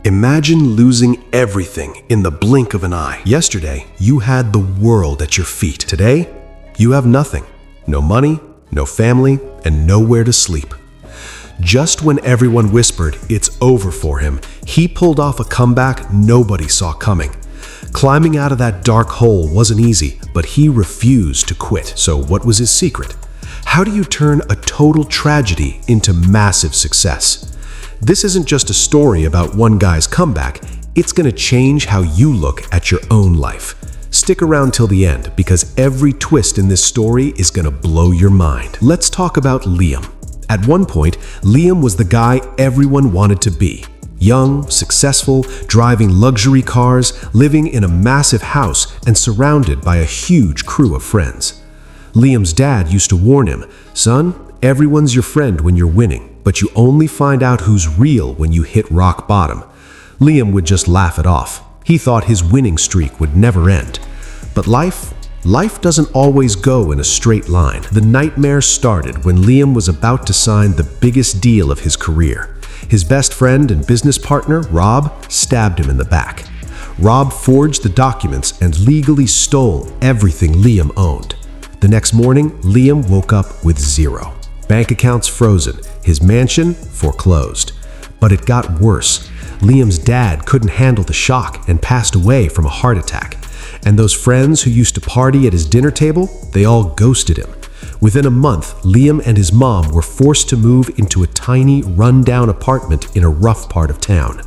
Imagine losing everything in the blink of an eye. Yesterday, you had the world at your feet. Today, you have nothing. No money, no family, and nowhere to sleep. Just when everyone whispered it's over for him, he pulled off a comeback nobody saw coming. Climbing out of that dark hole wasn't easy, but he refused to quit. So what was his secret? How do you turn a total tragedy into massive success? This isn't just a story about one guy's comeback, it's going to change how you look at your own life. Stick around till the end, because every twist in this story is going to blow your mind. Let's talk about Liam. At one point, Liam was the guy everyone wanted to be. Young, successful, driving luxury cars, living in a massive house, and surrounded by a huge crew of friends. Liam's dad used to warn him, "Son, everyone's your friend when you're winning, but you only find out who's real when you hit rock bottom." Liam would just laugh it off. He thought his winning streak would never end. But life doesn't always go in a straight line. The nightmare started when Liam was about to sign the biggest deal of his career. His best friend and business partner, Rob, stabbed him in the back. Rob forged the documents and legally stole everything Liam owned. The next morning, Liam woke up with zero. Bank accounts frozen, his mansion foreclosed. But it got worse. Liam's dad couldn't handle the shock and passed away from a heart attack. And those friends who used to party at his dinner table, they all ghosted him. Within a month, Liam and his mom were forced to move into a tiny, run-down apartment in a rough part of town.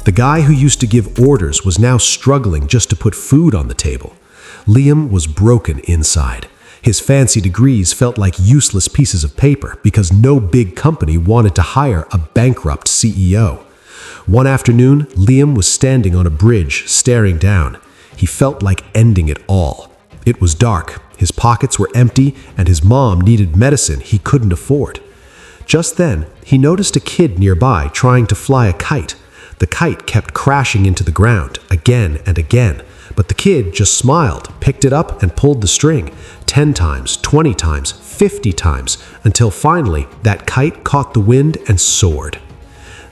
The guy who used to give orders was now struggling just to put food on the table. Liam was broken inside. His fancy degrees felt like useless pieces of paper because no big company wanted to hire a bankrupt CEO. One afternoon, Liam was standing on a bridge, staring down. He felt like ending it all. It was dark, his pockets were empty, and his mom needed medicine he couldn't afford. Just then, he noticed a kid nearby trying to fly a kite. The kite kept crashing into the ground again and again, but the kid just smiled, picked it up, and pulled the string 10 times, 20 times, 50 times, until finally that kite caught the wind and soared.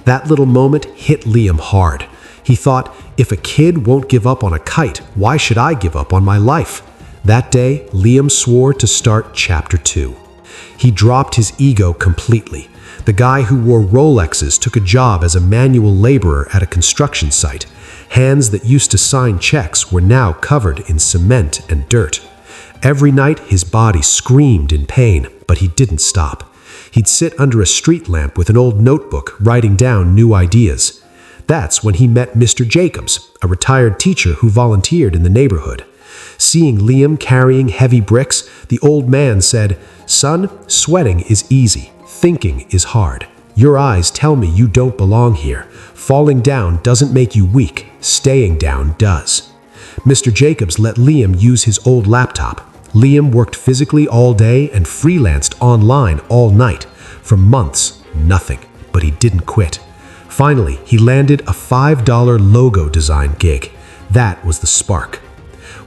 That little moment hit Liam hard. He thought, if a kid won't give up on a kite, why should I give up on my life? That day, Liam swore to start Chapter 2. He dropped his ego completely. The guy who wore Rolexes took a job as a manual laborer at a construction site. Hands that used to sign checks were now covered in cement and dirt. Every night, his body screamed in pain, but he didn't stop. He'd sit under a street lamp with an old notebook, writing down new ideas. That's when he met Mr. Jacobs, a retired teacher who volunteered in the neighborhood. Seeing Liam carrying heavy bricks, the old man said, "Son, sweating is easy. Thinking is hard. Your eyes tell me you don't belong here. Falling down doesn't make you weak. Staying down does." Mr. Jacobs let Liam use his old laptop. Liam worked physically all day and freelanced online all night. For months, nothing. But he didn't quit. Finally, he landed a $5 logo design gig. That was the spark.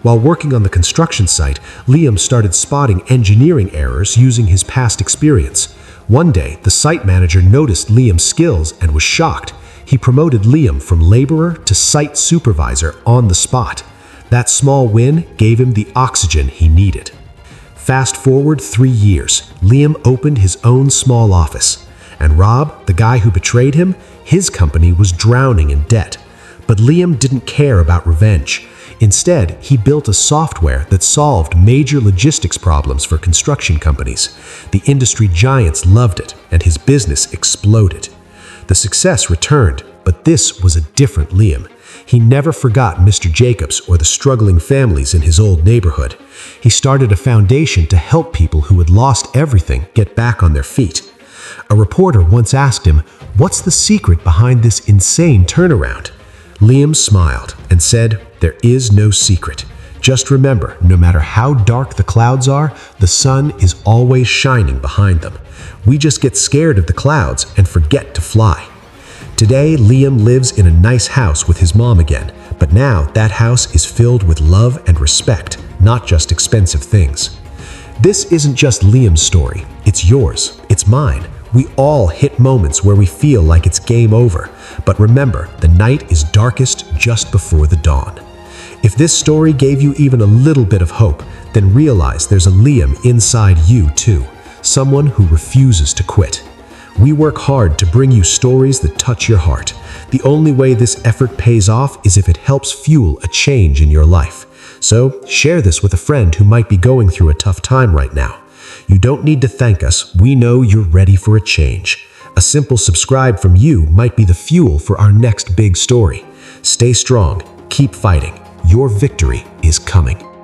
While working on the construction site, Liam started spotting engineering errors using his past experience. One day, the site manager noticed Liam's skills and was shocked. He promoted Liam from laborer to site supervisor on the spot. That small win gave him the oxygen he needed. Fast forward 3 years, Liam opened his own small office. And Rob, the guy who betrayed him, his company was drowning in debt. But Liam didn't care about revenge. Instead, he built a software that solved major logistics problems for construction companies. The industry giants loved it, and his business exploded. The success returned, but this was a different Liam. He never forgot Mr. Jacobs or the struggling families in his old neighborhood. He started a foundation to help people who had lost everything get back on their feet. A reporter once asked him, "What's the secret behind this insane turnaround?" Liam smiled and said, "There is no secret. Just remember, no matter how dark the clouds are, the sun is always shining behind them. We just get scared of the clouds and forget to fly." Today, Liam lives in a nice house with his mom again, but now that house is filled with love and respect, not just expensive things. This isn't just Liam's story. It's yours. It's mine. We all hit moments where we feel like it's game over. But remember, the night is darkest just before the dawn. If this story gave you even a little bit of hope, then realize there's a Liam inside you too, someone who refuses to quit. We work hard to bring you stories that touch your heart. The only way this effort pays off is if it helps fuel a change in your life. So share this with a friend who might be going through a tough time right now. You don't need to thank us. We know you're ready for a change. A simple subscribe from you might be the fuel for our next big story. Stay strong. Keep fighting. Your victory is coming.